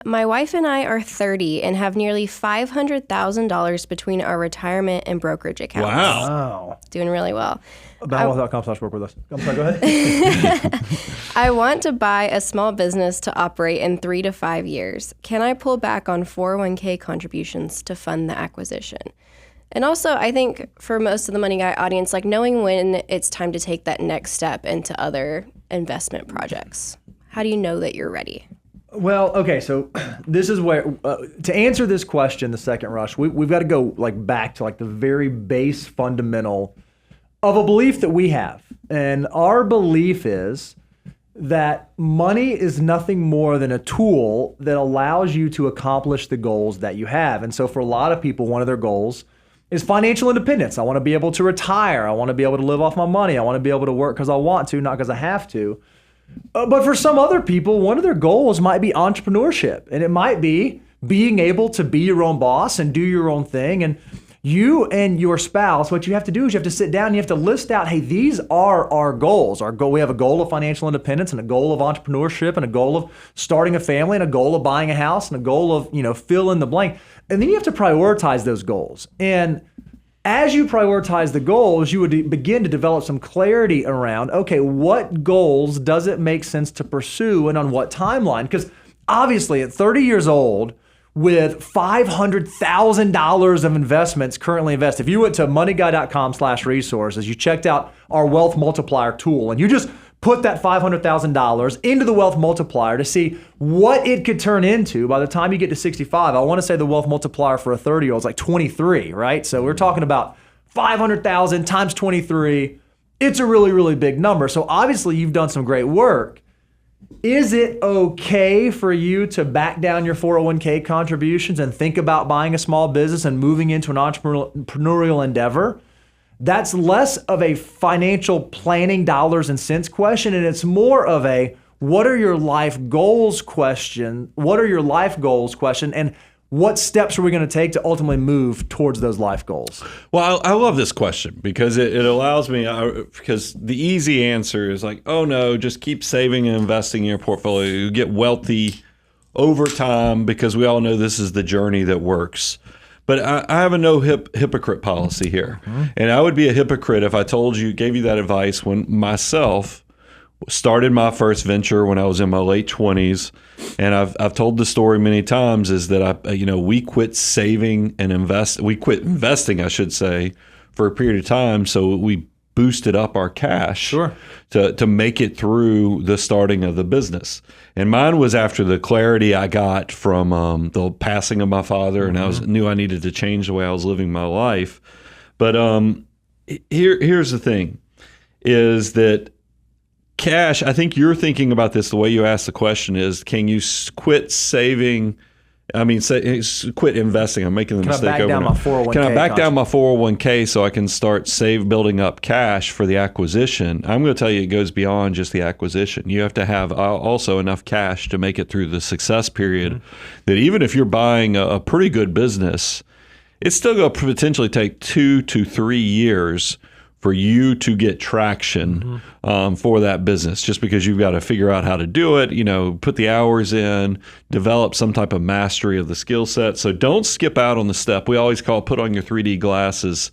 My wife and I are 30 and have nearly $500,000 between our retirement and brokerage accounts. Wow. Doing really well. Boundwealth.com/work with us. I'm sorry, go ahead. I want to buy a small business to operate in 3 to 5 years. Can I pull back on 401k contributions to fund the acquisition? And also, I think for most of the Money Guy audience, like knowing when it's time to take that next step into other investment projects. How do you know that you're ready? Well, okay, so this is where, to answer this question, the second rush, we've got to go like back to like the very base fundamental of a belief that we have. And our belief is that money is nothing more than a tool that allows you to accomplish the goals that you have. And so for a lot of people, one of their goals is financial independence. I want to be able to retire. I want to be able to live off my money. I want to be able to work because I want to, not because I have to. But for some other people, one of their goals might be entrepreneurship. And it might be being able to be your own boss and do your own thing. And you and your spouse, what you have to do is you have to sit down and you have to list out, hey, these are our goals. We have a goal of financial independence and a goal of entrepreneurship and a goal of starting a family and a goal of buying a house and a goal of, fill in the blank. And then you have to prioritize those goals. And as you prioritize the goals, you would begin to develop some clarity around, okay, what goals does it make sense to pursue and on what timeline? Because obviously at 30 years old, with $500,000 of investments currently invested, if you went to moneyguy.com/resources, you checked out our wealth multiplier tool, and you just put that $500,000 into the wealth multiplier to see what it could turn into by the time you get to 65. I want to say the wealth multiplier for a 30-year-old is like 23, right? So we're talking about 500,000 times 23. It's a really, really big number. So obviously you've done some great work. Is it okay for you to back down your 401k contributions and think about buying a small business and moving into an entrepreneurial endeavor? That's less of a financial planning dollars and cents question, and it's more of a what are your life goals question, and what steps are we going to take to ultimately move towards those life goals? Well, I love this question because it allows me, because the easy answer is like, oh no, just keep saving and investing in your portfolio. You get wealthy over time because we all know this is the journey that works. But I have a no hypocrite policy here. Mm-hmm. And I would be a hypocrite if I gave you that advice when myself started my first venture when I was in my late 20s. And I've told the story many times is that we quit saving and we quit investing, I should say, for a period of time. So we boosted up our cash to make it through the starting of the business. And mine was after the clarity I got from the passing of my father, and I knew I needed to change the way I was living my life. But here's the thing, is that cash, I think you're thinking about this the way you asked the question is, can you quit saving? Quit investing. I'm making the mistake over now. Can I back down my 401k so I can start building up cash for the acquisition? I'm going to tell you it goes beyond just the acquisition. You have to have also enough cash to make it through the success period that even if you're buying a pretty good business, it's still going to potentially take 2 to 3 years for you to get traction for that business, just because you've got to figure out how to do it, put the hours in, develop some type of mastery of the skill set. So don't skip out on the step. We always put on your 3D glasses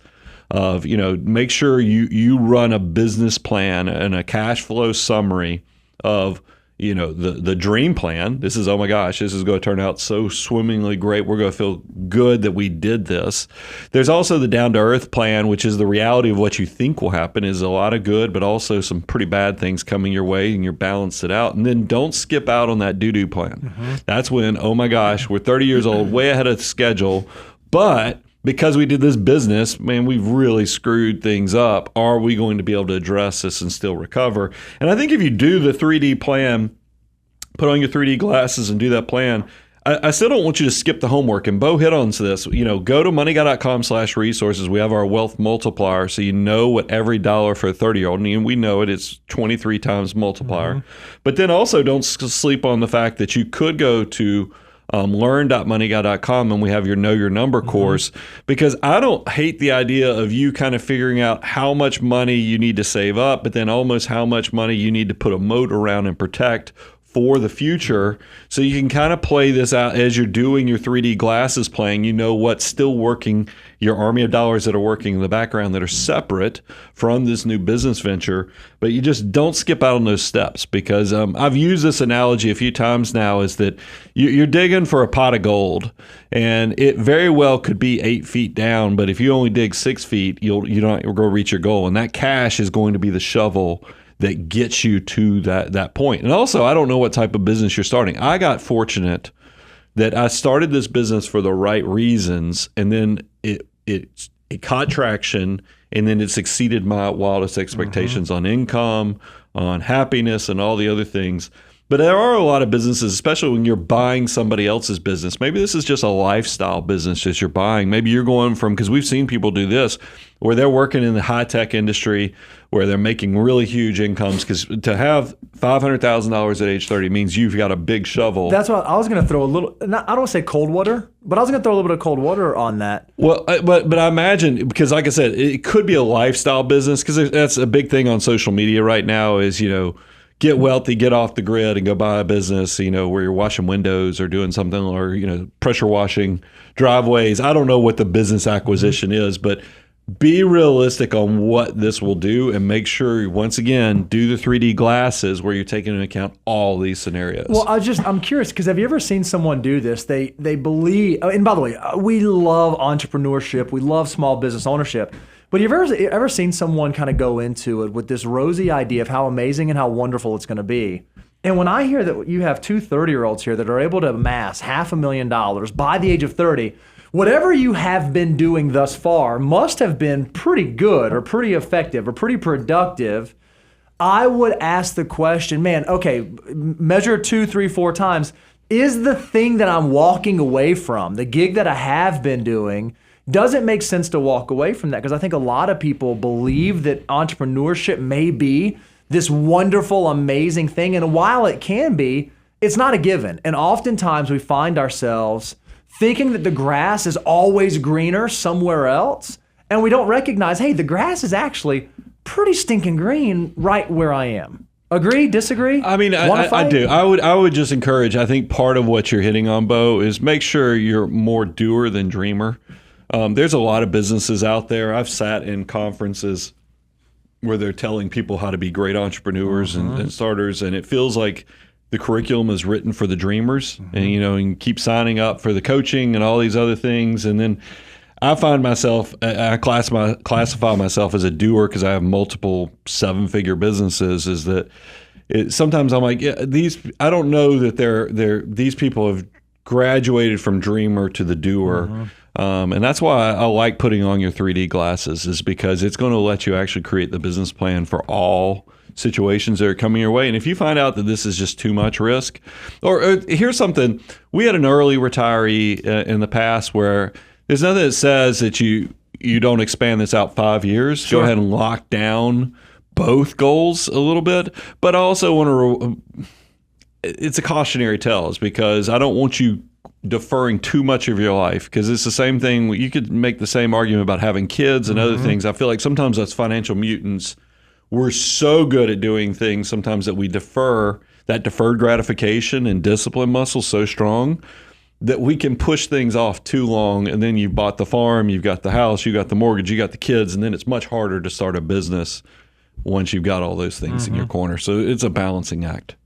of, make sure you run a business plan and a cash flow summary of the dream plan. This is, oh my gosh, this is going to turn out so swimmingly great. We're going to feel good that we did this. There's also the down to earth plan, which is the reality of what you think will happen, is a lot of good, but also some pretty bad things coming your way, and you're balanced it out. And then don't skip out on that do plan. That's when, oh my gosh, we're 30 years old, way ahead of schedule, but because we did this business, man, we've really screwed things up. Are we going to be able to address this and still recover? And I think if you do the 3D plan, put on your 3D glasses and do that plan, I still don't want you to skip the homework. And Bo hit on this. Go to moneyguy.com/resources. We have our wealth multiplier, so you know what every dollar for a 30-year-old, and we know it's 23 times multiplier. But then also don't sleep on the fact that you could go to learn.moneyguy.com and we have your Know Your Number course, because I don't hate the idea of you kind of figuring out how much money you need to save up, but then almost how much money you need to put a moat around and protect for the future. So you can kind of play this out as you're doing your 3D glasses playing. You know what's still working, your army of dollars that are working in the background that are separate from this new business venture. But you just don't skip out on those steps, because I've used this analogy a few times now, is that you're digging for a pot of gold, and it very well could be 8 feet down, but if you only dig 6 feet, you're not going to reach your goal. And that cash is going to be the shovel that gets you to that point. And also, I don't know what type of business you're starting. I got fortunate that I started this business for the right reasons, and then it caught traction, and then it's exceeded my wildest expectations on income, on happiness, and all the other things. But there are a lot of businesses, especially when you're buying somebody else's business. Maybe this is just a lifestyle business that you're buying. Maybe you're going from, because we've seen people do this, where they're working in the high-tech industry, where they're making really huge incomes, because to have $500,000 at age 30 means you've got a big shovel. That's what I was going to throw a little, I don't want to say cold water, but I was going to throw a little bit of cold water on that. Well, but I imagine, because like I said, it could be a lifestyle business, because that's a big thing on social media right now is, get wealthy, get off the grid, and go buy a business, where you're washing windows or doing something, or, pressure washing driveways. I don't know what the business acquisition is, but be realistic on what this will do, and make sure, once again, do the 3D glasses where you're taking into account all these scenarios. Well, I'm curious, because have you ever seen someone do this? They believe, and by the way, we love entrepreneurship. We love small business ownership. But have you ever seen someone kind of go into it with this rosy idea of how amazing and how wonderful it's going to be? And when I hear that you have two 30-year-olds here that are able to amass $500,000 by the age of 30, whatever you have been doing thus far must have been pretty good or pretty effective or pretty productive. I would ask the question, man, okay, measure 2, 3, 4 times. Is the thing that I'm walking away from, the gig that I have been doing, does it make sense to walk away from that? Because I think a lot of people believe that entrepreneurship may be this wonderful, amazing thing. And while it can be, it's not a given. And oftentimes we find ourselves thinking that the grass is always greener somewhere else. And we don't recognize, hey, the grass is actually pretty stinking green right where I am. Agree? Disagree? I mean, I do. I would just encourage, I think part of what you're hitting on, Bo, is make sure you're more doer than dreamer. There's a lot of businesses out there. I've sat in conferences where they're telling people how to be great entrepreneurs and starters, and it feels like the curriculum is written for the dreamers, and keep signing up for the coaching and all these other things. And then I find myself, I classify myself as a doer because I have multiple 7-figure businesses. Is that sometimes I'm like, I don't know that these people have graduated from dreamer to the doer. And that's why I like putting on your 3D glasses, is because it's going to let you actually create the business plan for all situations that are coming your way. And if you find out that this is just too much risk, or here's something, we had an early retiree in the past where there's nothing that says that you don't expand this out 5 years. Sure. Go ahead and lock down both goals a little bit. But I also want to, it's a cautionary tale, is because I don't want you deferring too much of your life, because it's the same thing. You could make the same argument about having kids and other things. I feel like sometimes as financial mutants, we're so good at doing things sometimes that we defer that deferred gratification and discipline muscle so strong that we can push things off too long. And then you bought the farm, you've got the house, you got the mortgage, you got the kids, and then it's much harder to start a business once you've got all those things in your corner. So it's a balancing act.